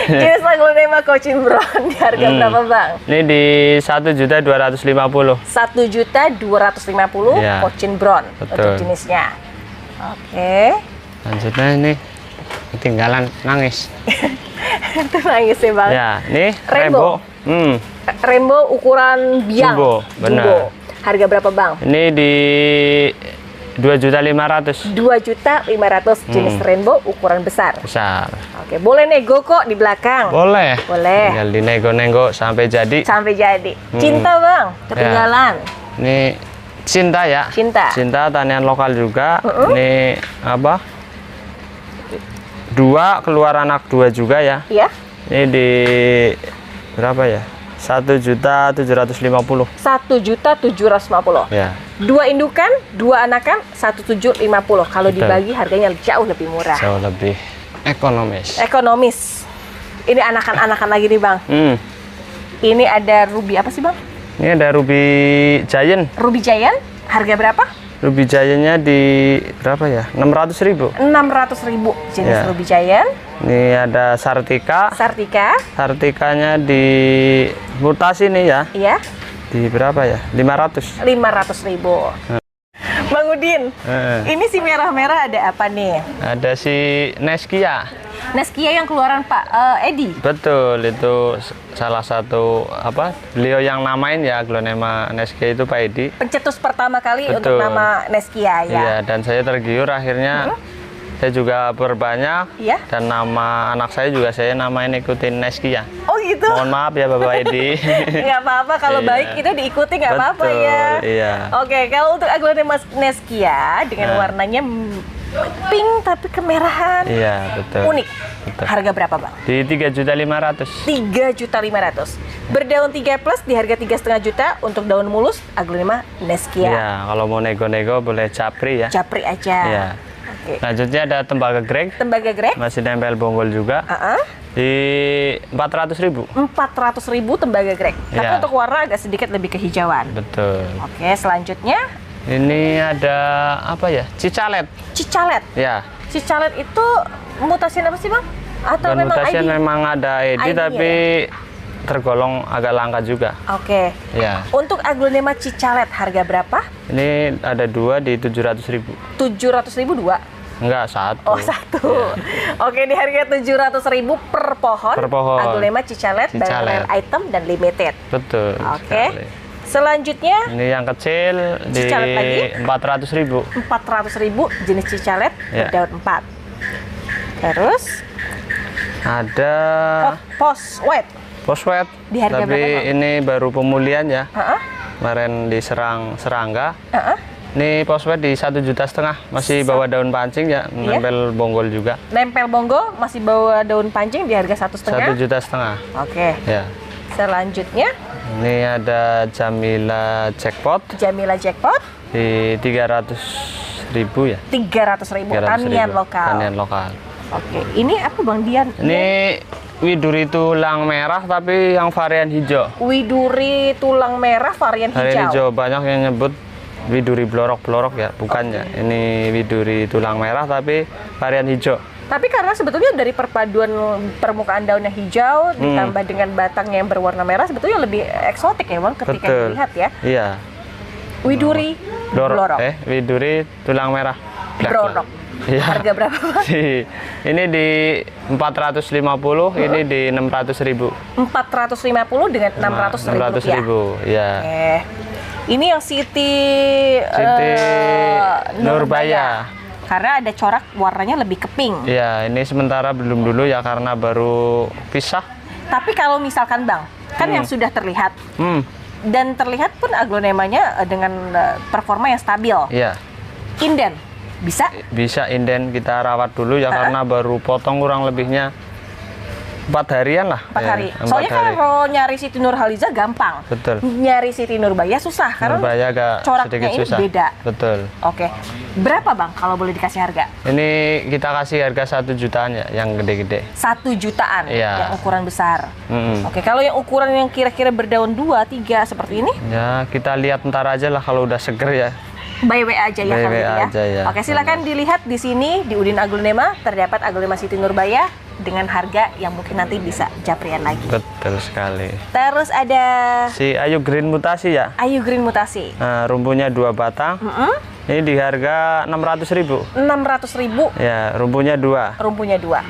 Speaker 3: Jenis aglonema Cochin Brown di harga berapa Bang?
Speaker 4: Ini di 1.250.000.
Speaker 3: 1.250.000
Speaker 4: Iya.
Speaker 3: Cochin Brown
Speaker 4: Betul.
Speaker 3: untuk jenisnya. Oke.
Speaker 4: Selanjutnya ini ketinggalan nangis.
Speaker 3: Itu nangis ya Bang.
Speaker 4: Ya, ini
Speaker 3: Rainbow.
Speaker 4: Rainbow.
Speaker 3: Rainbow ukuran biang.
Speaker 4: Jumbo, benar.
Speaker 3: Harga berapa Bang?
Speaker 4: Ini di 2.500.000.
Speaker 3: 2.500.000 jenis rainbow ukuran besar.
Speaker 4: Besar.
Speaker 3: Oke, boleh nego kok di belakang.
Speaker 4: Boleh.
Speaker 3: Boleh.
Speaker 4: Tinggal dinego-nego sampai jadi.
Speaker 3: Sampai jadi. Cinta Bang, ketinggalan.
Speaker 4: Ini cinta ya.
Speaker 3: Cinta.
Speaker 4: Cinta tanian lokal juga. Ini apa? 2 keluar anak 2 juga ya.
Speaker 3: Iya.
Speaker 4: Ini di berapa ya? 1.750.000.
Speaker 3: 1.750.000.
Speaker 4: Ya.
Speaker 3: 2 indukan, 2 anakan, 1.750. Kalau
Speaker 4: Betul.
Speaker 3: dibagi harganya jauh lebih murah.
Speaker 4: Jauh lebih ekonomis.
Speaker 3: Ekonomis. Ini anakan-anakan lagi nih Bang. Ini ada ruby apa sih Bang?
Speaker 4: Ini ada Ruby Giant.
Speaker 3: Ruby Giant. Harga berapa?
Speaker 4: Ruby Giant-nya di berapa ya? 600.000.
Speaker 3: 600.000 jenis
Speaker 4: Ya.
Speaker 3: Ruby Giant.
Speaker 4: Ini ada Sartika.
Speaker 3: Sartika.
Speaker 4: Sartikanya di mutasi nih ya.
Speaker 3: Iya.
Speaker 4: Di berapa ya? 500.
Speaker 3: 500.000. Bang Udin, ini si merah-merah ada apa nih?
Speaker 4: Ada si Neskia.
Speaker 3: Neskia yang keluaran Pak Edi.
Speaker 4: Betul, itu salah satu apa? Beliau yang namain ya aglonema Neskia itu Pak Edi.
Speaker 3: Pencetus pertama kali untuk
Speaker 4: Betul.
Speaker 3: nama Neskia ya.
Speaker 4: Iya, dan saya tergiur akhirnya saya juga berbanyak.
Speaker 3: Iya.
Speaker 4: Dan nama anak saya juga saya namain ikutin Neskia.
Speaker 3: Oh gitu.
Speaker 4: Mohon maaf ya Bapak Edi.
Speaker 3: Nggak apa-apa kalau
Speaker 4: Iya.
Speaker 3: baik itu diikuti nggak apa-apa
Speaker 4: Betul,
Speaker 3: ya.
Speaker 4: iya.
Speaker 3: Oke, kalau untuk aglonema Neskia dengan warnanya pink tapi kemerahan.
Speaker 4: Iya, betul.
Speaker 3: Unik.
Speaker 4: Betul.
Speaker 3: Harga berapa Bang?
Speaker 4: Di 3.500.000.
Speaker 3: 3.500.000. Berdaun 3 plus di harga 3,5 juta untuk daun mulus aglonema Neskia.
Speaker 4: Iya, kalau mau nego-nego boleh capri ya.
Speaker 3: Capri aja.
Speaker 4: Iya.
Speaker 3: Oke.
Speaker 4: Lanjutnya ada tembaga grek,
Speaker 3: Tembaga grek.
Speaker 4: masih nempel bonggol juga. Di 400.000.
Speaker 3: 400.000 tembaga grek. Tapi
Speaker 4: Iya.
Speaker 3: untuk warna agak sedikit lebih kehijauan.
Speaker 4: Betul.
Speaker 3: Oke, selanjutnya
Speaker 4: Ini ada apa ya? Cicalet.
Speaker 3: cicalet.
Speaker 4: Ya.
Speaker 3: Cicalet itu mutasi apa sih Bang? Atau
Speaker 4: Dan
Speaker 3: memang
Speaker 4: mutasian
Speaker 3: ID?
Speaker 4: memang ada ID,
Speaker 3: ID
Speaker 4: tapi tergolong agak langka juga.
Speaker 3: Oke.
Speaker 4: Ya.
Speaker 3: Untuk aglonema cicalet harga berapa?
Speaker 4: Ini ada 2 di 700.000.
Speaker 3: 700.000 dua.
Speaker 4: Enggak, satu.
Speaker 3: Oh, satu. Oke, di harga 700.000 per pohon.
Speaker 4: Per pohon.
Speaker 3: Aglonema cicalet,
Speaker 4: Cicalet.
Speaker 3: rare item dan limited.
Speaker 4: Betul.
Speaker 3: Oke.
Speaker 4: sekali.
Speaker 3: Selanjutnya
Speaker 4: Ini yang kecil di
Speaker 3: Cicalet lagi.
Speaker 4: 400.000.
Speaker 3: 400.000 jenis cicalet
Speaker 4: Ya.
Speaker 3: berdaun 4. Terus
Speaker 4: Ada
Speaker 3: pos white.
Speaker 4: Poswet.
Speaker 3: Di harga
Speaker 4: Tapi
Speaker 3: berapa, Bang?
Speaker 4: ini baru pemulihan ya.
Speaker 3: Heeh.
Speaker 4: Kemarin diserang serangga.
Speaker 3: Heeh.
Speaker 4: Ini poswet di 1,5 juta, masih bawa daun pancing ya,
Speaker 3: Iya.
Speaker 4: nempel bonggol juga.
Speaker 3: Nempel bonggol masih bawa daun pancing di harga 1,5 juta.
Speaker 4: 1,5 juta.
Speaker 3: Oke.
Speaker 4: Ya.
Speaker 3: Selanjutnya
Speaker 4: Ini ada Jamila Jackpot
Speaker 3: Jamila Jackpot
Speaker 4: di 300.000 ya.
Speaker 3: 300.000
Speaker 4: 300.000.
Speaker 3: tanian lokal.
Speaker 4: Tanian lokal.
Speaker 3: Oke, ini apa Bang Dian?
Speaker 4: Ini widuri tulang merah tapi yang varian hijau.
Speaker 3: Widuri tulang merah varian
Speaker 4: Varian
Speaker 3: hijau.
Speaker 4: hijau banyak yang nyebut widuri blorok-blorok ya, bukannya. Ini widuri tulang merah tapi varian hijau.
Speaker 3: Tapi karena sebetulnya dari perpaduan permukaan daunnya hijau ditambah dengan batangnya yang berwarna merah sebetulnya lebih eksotik ya Bang ketika
Speaker 4: Betul.
Speaker 3: dilihat ya.
Speaker 4: Iya.
Speaker 3: Widuri
Speaker 4: Blorok.
Speaker 3: blorok.
Speaker 4: Widuri tulang merah. Black
Speaker 3: Blorok.
Speaker 4: Iya.
Speaker 3: Harga berapa Bang?
Speaker 4: Ini di 450, ini di 600.000.
Speaker 3: 450 dengan 600.000 rupiah.
Speaker 4: 600.000, ya.
Speaker 3: Oke. Ini yang Siti
Speaker 4: Nurbaya.
Speaker 3: Karena ada corak warnanya lebih ke pink.
Speaker 4: Ya, ini sementara belum dulu ya karena baru pisah.
Speaker 3: Tapi kalau misalkan Bang, kan yang sudah terlihat dan terlihat pun aglonemanya dengan performa yang stabil.
Speaker 4: Iya.
Speaker 3: Inden bisa?
Speaker 4: Bisa inden kita rawat dulu ya karena baru potong kurang lebihnya 4 harian lah.
Speaker 3: 4 hari.
Speaker 4: Ya, 4
Speaker 3: Soalnya
Speaker 4: hari.
Speaker 3: kalau nyari Siti Nurhaliza gampang.
Speaker 4: Betul.
Speaker 3: Nyari Siti Nurbaya susah karena
Speaker 4: Nurbaya agak
Speaker 3: coraknya
Speaker 4: sedikit
Speaker 3: ini
Speaker 4: susah.
Speaker 3: beda.
Speaker 4: Betul.
Speaker 3: Oke. Berapa Bang kalau boleh dikasih harga?
Speaker 4: Ini kita kasih harga 1 jutaan ya, yang gede-gede.
Speaker 3: 1 jutaan
Speaker 4: Iya.
Speaker 3: yang ukuran besar.
Speaker 4: Mm-mm.
Speaker 3: Oke, kalau yang ukuran yang kira-kira berdaun 2, 3 seperti ini,
Speaker 4: Ya, kita lihat ntar aja lah kalau udah seger ya.
Speaker 3: by way aja ya
Speaker 4: By
Speaker 3: kalau
Speaker 4: way
Speaker 3: gitu ya.
Speaker 4: aja ya.
Speaker 3: Oke, silakan dilihat di sini di Udin Aglonema terdapat aglonema Siti Nurbaya dengan harga yang mungkin nanti bisa japrian lagi.
Speaker 4: Betul sekali.
Speaker 3: Terus ada
Speaker 4: Si Ayu Green Mutasi ya.
Speaker 3: Ayu Green Mutasi.
Speaker 4: Nah, rumpunya 2 batang. Ini di harga 600.000.
Speaker 3: 600.000
Speaker 4: Ya, rumpunya 2.
Speaker 3: rumpunya 2.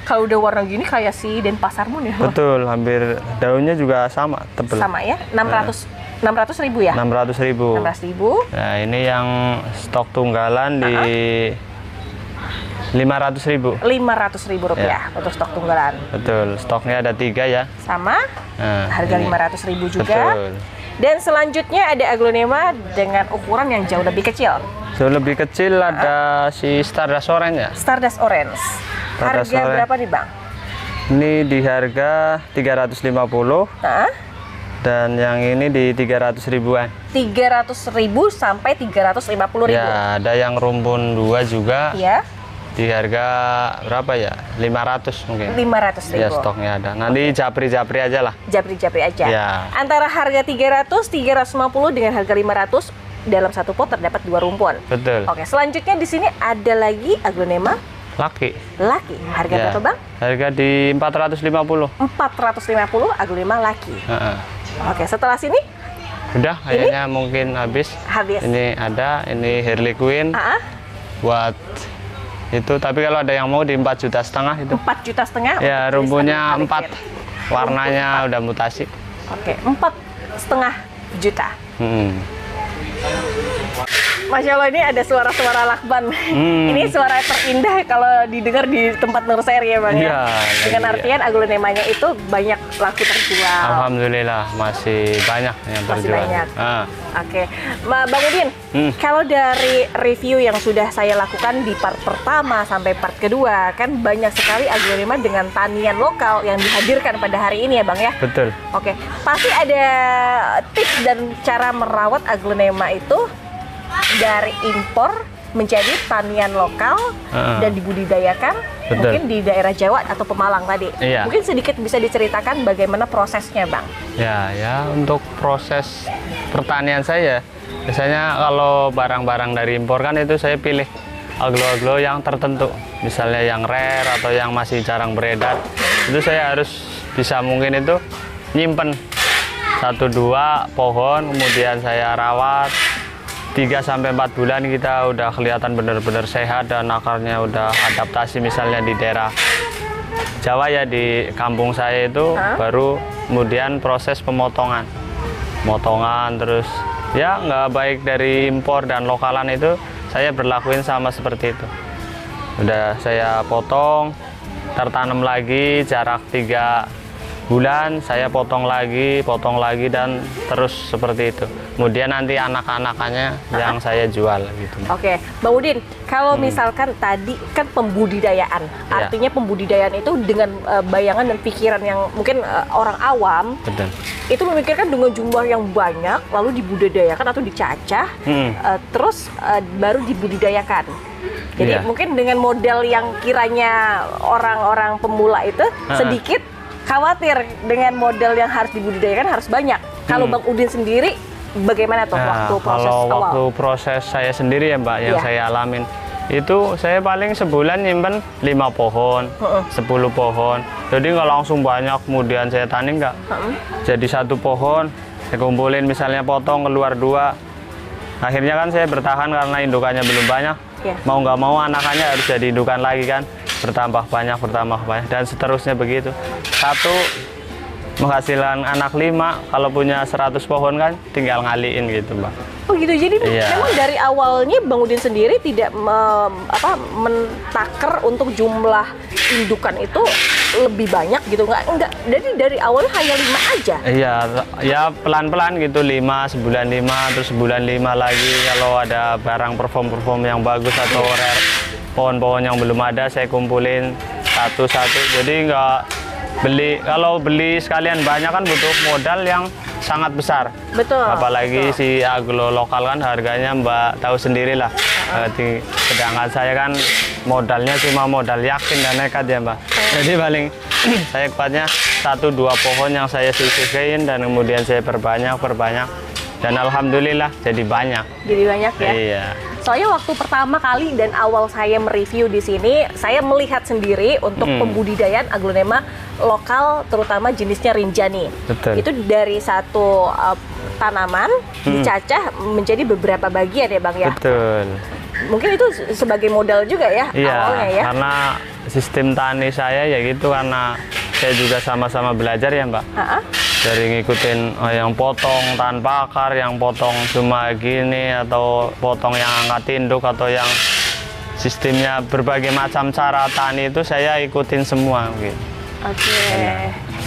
Speaker 3: Kalau udah warna gini kayak si Denpasarmun ya.
Speaker 4: Betul, hampir daunnya juga sama, tebel.
Speaker 3: Sama ya. 600.000 ya?
Speaker 4: 600.000.
Speaker 3: 600.000.
Speaker 4: Nah, ini yang stok tunggalan di 500.000.
Speaker 3: 500.000 rupiah untuk stok tunggalan.
Speaker 4: Betul, stoknya ada 3 ya.
Speaker 3: Sama
Speaker 4: Nah,
Speaker 3: harga
Speaker 4: ini.
Speaker 3: 500.000 juga.
Speaker 4: Betul.
Speaker 3: Dan selanjutnya ada aglonema dengan ukuran yang jauh lebih kecil.
Speaker 4: So, lebih kecil ada si Stardust Orange ya.
Speaker 3: Stardust Orange.
Speaker 4: Stardust
Speaker 3: Harga
Speaker 4: Orange.
Speaker 3: berapa nih Bang?
Speaker 4: Ini di harga 350
Speaker 3: Nah,
Speaker 4: dan yang ini di 300 ribuan.
Speaker 3: 300.000 sampai 350.000.
Speaker 4: Ya, ada yang rumpun 2 juga.
Speaker 3: Ya,
Speaker 4: Di harga berapa ya? 500 mungkin.
Speaker 3: 500.000.
Speaker 4: Ya, stoknya ada. Nanti japri-japri aja lah.
Speaker 3: Japri-japri aja.
Speaker 4: Ya.
Speaker 3: Antara harga 300, 350 dengan harga 500 dalam satu pot terdapat 2 rumpun.
Speaker 4: Betul.
Speaker 3: Oke, selanjutnya di sini ada lagi aglonema
Speaker 4: Laki.
Speaker 3: laki. Harga
Speaker 4: Ya.
Speaker 3: berapa Bang?
Speaker 4: Harga di 450.
Speaker 3: 450 aglonema laki.
Speaker 4: Heeh.
Speaker 3: Oke, setelah sini
Speaker 4: Udah, kayaknya mungkin habis.
Speaker 3: habis.
Speaker 4: Ini ada, ini Harley Quinn buat itu. Tapi kalau ada yang mau di 4,5 juta itu.
Speaker 3: 4,5 juta.
Speaker 4: Ya,
Speaker 3: untuk
Speaker 4: rumpunya
Speaker 3: jenis
Speaker 4: 4.
Speaker 3: Harley Quinn.
Speaker 4: Warnanya udah mutasi.
Speaker 3: Oke, 4,5 juta. Masya Allah, ini ada suara-suara lakban. Ini suara terindah kalau didengar di tempat nursery ya Bang ya.
Speaker 4: Iya,
Speaker 3: Dengan
Speaker 4: lagi,
Speaker 3: artian aglonemanya itu banyak laku terjual.
Speaker 4: Alhamdulillah masih banyak yang
Speaker 3: Masih
Speaker 4: terjual.
Speaker 3: banyak.
Speaker 4: Ah,
Speaker 3: Oke, Bang Udin, kalau dari review yang sudah saya lakukan di part pertama sampai part kedua, kan banyak sekali aglonema dengan tanian lokal yang dihadirkan pada hari ini ya Bang ya.
Speaker 4: betul.
Speaker 3: Oke, pasti ada tips dan cara merawat aglonema itu dari impor menjadi tanian lokal dan dibudidayakan
Speaker 4: Betul.
Speaker 3: mungkin di daerah Jawa atau Pemalang tadi.
Speaker 4: Iya.
Speaker 3: Mungkin sedikit bisa diceritakan bagaimana prosesnya Bang.
Speaker 4: Ya, untuk proses pertanian saya, biasanya kalau barang-barang dari impor kan itu saya pilih aglo-aglo yang tertentu. Misalnya yang rare atau yang masih jarang beredar. Itu saya harus bisa mungkin itu nyimpen 1-2 pohon, kemudian saya rawat 3-4 bulan kita udah kelihatan benar-benar sehat dan akarnya udah adaptasi. Misalnya di daerah Jawa ya, di kampung saya itu baru kemudian proses pemotongan terus ya nggak baik dari impor dan lokalan itu saya berlakuin sama seperti itu. Udah saya potong, tertanam lagi jarak 3 bulan, saya potong lagi dan terus seperti itu. Kemudian nanti anak-anakannya yang saya jual gitu.
Speaker 3: Oke, Bang Udin, kalau misalkan tadi kan pembudidayaan, artinya pembudidayaan itu dengan bayangan dan pikiran yang mungkin orang awam
Speaker 4: Betul.
Speaker 3: itu memikirkan dengan jumlah yang banyak, lalu dibudidayakan atau dicacah, terus baru dibudidayakan. Jadi
Speaker 4: Iya.
Speaker 3: mungkin dengan model yang kiranya orang-orang pemula itu sedikit khawatir dengan model yang harus dibudidayakan harus banyak. Kalau Bang Udin sendiri bagaimana tuh waktu proses
Speaker 4: kalau
Speaker 3: awal?
Speaker 4: waktu proses saya sendiri ya Mbak, yang
Speaker 3: Iya.
Speaker 4: saya alamin itu saya paling sebulan nyimpen 5 pohon, 10 pohon. Jadi nggak langsung banyak, kemudian saya tani nggak. Jadi 1 pohon, saya kumpulin misalnya potong keluar 2. Akhirnya kan saya bertahan karena indukannya belum banyak.
Speaker 3: Ya.
Speaker 4: mau nggak mau anakannya harus jadi indukan lagi kan, bertambah banyak dan seterusnya begitu. Satu menghasilkan anak 5, kalau punya 100 pohon kan tinggal ngaliin gitu Mbak.
Speaker 3: Oh gitu, jadi
Speaker 4: Iya.
Speaker 3: memang dari awalnya Bang Udin sendiri tidak mentaker untuk jumlah indukan itu lebih banyak gitu, enggak, jadi dari awalnya hanya 5 aja?
Speaker 4: Iya, ya pelan-pelan gitu, 5, sebulan 5, terus sebulan 5 lagi. Kalau ada barang perform yang bagus atau rare, pohon-pohon yang belum ada saya kumpulin satu-satu. Jadi nggak beli, kalau beli sekalian banyak kan butuh modal yang sangat besar.
Speaker 3: Betul.
Speaker 4: Apalagi si aglo lokal kan harganya Mbak tahu sendiri lah. Sedangkan saya kan modalnya cuma modal yakin dan nekat ya Mbak. Jadi paling saya kuatnya 1-2 pohon yang saya sisihkan dan kemudian saya perbanyak dan alhamdulillah jadi banyak.
Speaker 3: Jadi banyak ya?
Speaker 4: Iya.
Speaker 3: Soalnya waktu pertama kali dan awal saya mereview di sini, saya melihat sendiri untuk pembudidayaan aglonema lokal, terutama jenisnya Rinjani.
Speaker 4: Betul.
Speaker 3: Itu dari satu tanaman dicacah menjadi beberapa bagian ya Bang ya?
Speaker 4: Betul.
Speaker 3: Mungkin itu sebagai modal juga ya
Speaker 4: Iya,
Speaker 3: awalnya ya?
Speaker 4: karena sistem tani saya ya gitu, karena saya juga sama-sama belajar ya Mbak. Dari ngikutin yang potong tanpa akar, yang potong cuma gini, atau potong yang angkat induk, atau yang sistemnya berbagai macam cara tani itu saya ikutin semua gitu.
Speaker 3: Oke.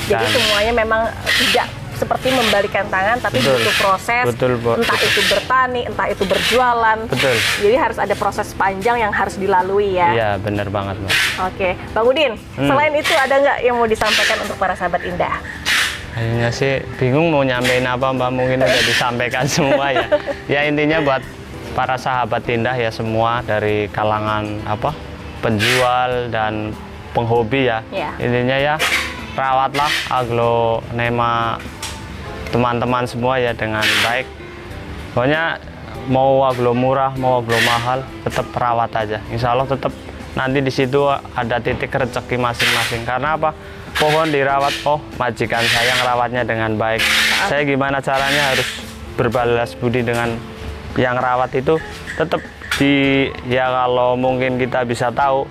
Speaker 3: Jadi
Speaker 4: Dan-
Speaker 3: semuanya memang tidak seperti membalikan tangan, tapi
Speaker 4: Betul.
Speaker 3: butuh proses.
Speaker 4: Betul, Bu.
Speaker 3: Entah itu bertani, entah itu berjualan.
Speaker 4: Betul.
Speaker 3: Jadi harus ada proses panjang yang harus dilalui ya.
Speaker 4: Iya, bener banget Mbak.
Speaker 3: Oke, Bang Udin. Selain itu ada nggak yang mau disampaikan untuk para sahabat Indah?
Speaker 4: Kayaknya sih bingung mau nyampein apa Mbak, mungkin udah disampaikan semua ya. Ya intinya buat para sahabat Indah ya semua, dari kalangan penjual dan penghobi ya.
Speaker 3: Iya.
Speaker 4: Intinya ya rawatlah aglonema teman-teman semua ya dengan baik. Pokoknya mau aglo murah, mau aglo mahal, tetap rawat aja. Insya Allah tetap nanti di situ ada titik rezeki masing-masing. Karena apa? Pohon dirawat, majikan saya ngerawatnya dengan baik. Saya gimana caranya harus berbalas budi dengan yang rawat itu, tetap ya kalau mungkin kita bisa tahu,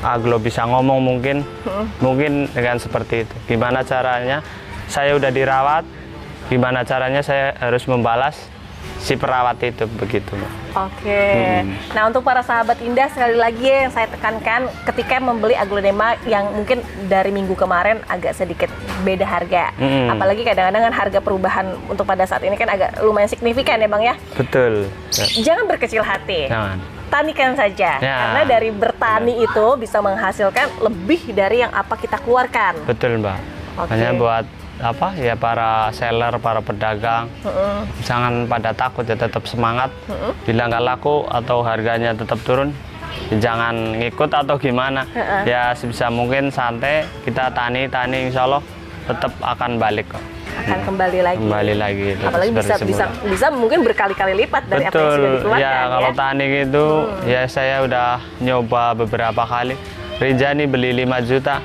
Speaker 4: aglo bisa ngomong mungkin dengan seperti itu. Gimana caranya saya udah dirawat, gimana caranya saya harus membalas si perawat itu, begitu Mbak.
Speaker 3: Oke. Nah, untuk para sahabat Indah, sekali lagi yang saya tekankan, ketika membeli aglonema yang mungkin dari minggu kemarin agak sedikit beda harga. Apalagi kadang-kadang kan harga perubahan untuk pada saat ini kan agak lumayan signifikan ya Bang ya.
Speaker 4: Betul.
Speaker 3: Jangan berkecil hati.
Speaker 4: Jangan.
Speaker 3: Tanikan saja,
Speaker 4: Ya.
Speaker 3: karena dari bertani itu bisa menghasilkan lebih dari yang apa kita keluarkan.
Speaker 4: Betul Mbak.
Speaker 3: Oke.
Speaker 4: Hanya buat para seller, para pedagang, jangan pada takut ya, tetap semangat. Bila nggak laku atau harganya tetap turun, ya jangan ngikut atau gimana. Ya sebisa mungkin santai, kita tani insya Allah tetap akan balik kok.
Speaker 3: Akan kembali lagi.
Speaker 4: Kembali lagi. tetap
Speaker 3: Apalagi
Speaker 4: seperti
Speaker 3: bisa
Speaker 4: semula.
Speaker 3: mungkin berkali-kali lipat dari apa yang
Speaker 4: Betul.
Speaker 3: sudah dikeluarkan
Speaker 4: Ya kalau
Speaker 3: ya.
Speaker 4: tani gitu, ya saya udah nyoba beberapa kali. Rinjani beli 5 juta.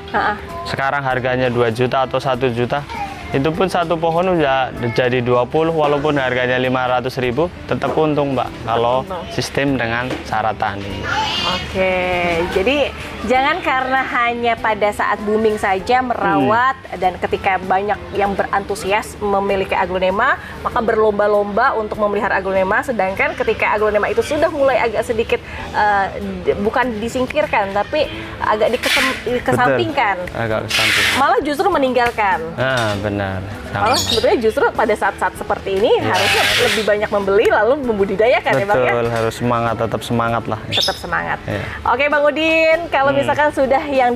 Speaker 4: Sekarang harganya 2 juta atau 1 juta. Itu pun satu pohon udah jadi 20, walaupun harganya 500.000, tetap untung Mbak kalau sistem dengan cara tani.
Speaker 3: Oke, jadi jangan karena hanya pada saat booming saja merawat dan ketika banyak yang berantusias memiliki aglonema, maka berlomba-lomba untuk memelihara aglonema, sedangkan ketika aglonema itu sudah mulai agak sedikit bukan disingkirkan, tapi agak dikesampingkan.
Speaker 4: Betul. Agak kesamping.
Speaker 3: Malah justru meninggalkan.
Speaker 4: Nah, benar.
Speaker 3: Malah sebetulnya justru pada saat-saat seperti ini harusnya lebih banyak membeli lalu membudidayakan ya Bang ya.
Speaker 4: Betul, harus semangat, tetap semangat lah.
Speaker 3: Tetap semangat.
Speaker 4: Iya.
Speaker 3: Oke Bang Udin, kalau misalkan sudah yang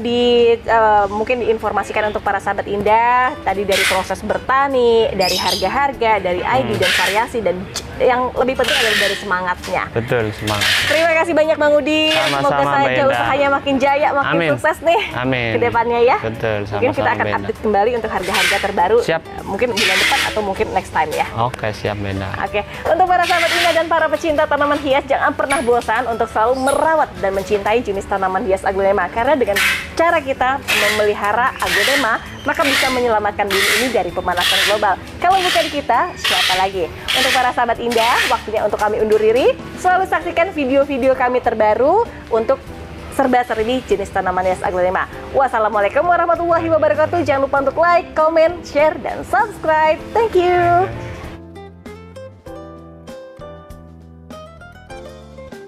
Speaker 3: mungkin diinformasikan untuk para sahabat Indah tadi, dari proses bertani, dari harga-harga, dari ID dan variasi, dan yang lebih penting adalah dari semangatnya.
Speaker 4: Betul, semangat.
Speaker 3: Terima kasih banyak Bang Udin.
Speaker 4: Sama-sama,
Speaker 3: Semoga
Speaker 4: Mbak
Speaker 3: saja
Speaker 4: Indah.
Speaker 3: usahanya makin jaya, makin
Speaker 4: Amin.
Speaker 3: sukses nih
Speaker 4: Amin.
Speaker 3: ke depannya ya.
Speaker 4: Betul,
Speaker 3: Mungkin kita
Speaker 4: sama-sama,
Speaker 3: akan
Speaker 4: Mbak Indah.
Speaker 3: update kembali untuk harga-harga terbaru.
Speaker 4: Siap.
Speaker 3: Mungkin bulan depan atau mungkin next time ya.
Speaker 4: Oke, siap Benda.
Speaker 3: Oke, untuk para sahabat Indah dan para pecinta tanaman hias, jangan pernah bosan untuk selalu merawat dan mencintai jenis tanaman hias aglonema. Karena dengan cara kita memelihara aglonema, maka bisa menyelamatkan bumi ini dari pemanasan global. Kalau bukan kita, siapa lagi? Untuk para sahabat Indah, waktunya untuk kami undur diri. Selalu saksikan video-video kami terbaru untuk serba seri jenis tanaman hias aglonema. Wassalamualaikum warahmatullahi wabarakatuh. Jangan lupa untuk like, comment, share, dan subscribe. Thank you.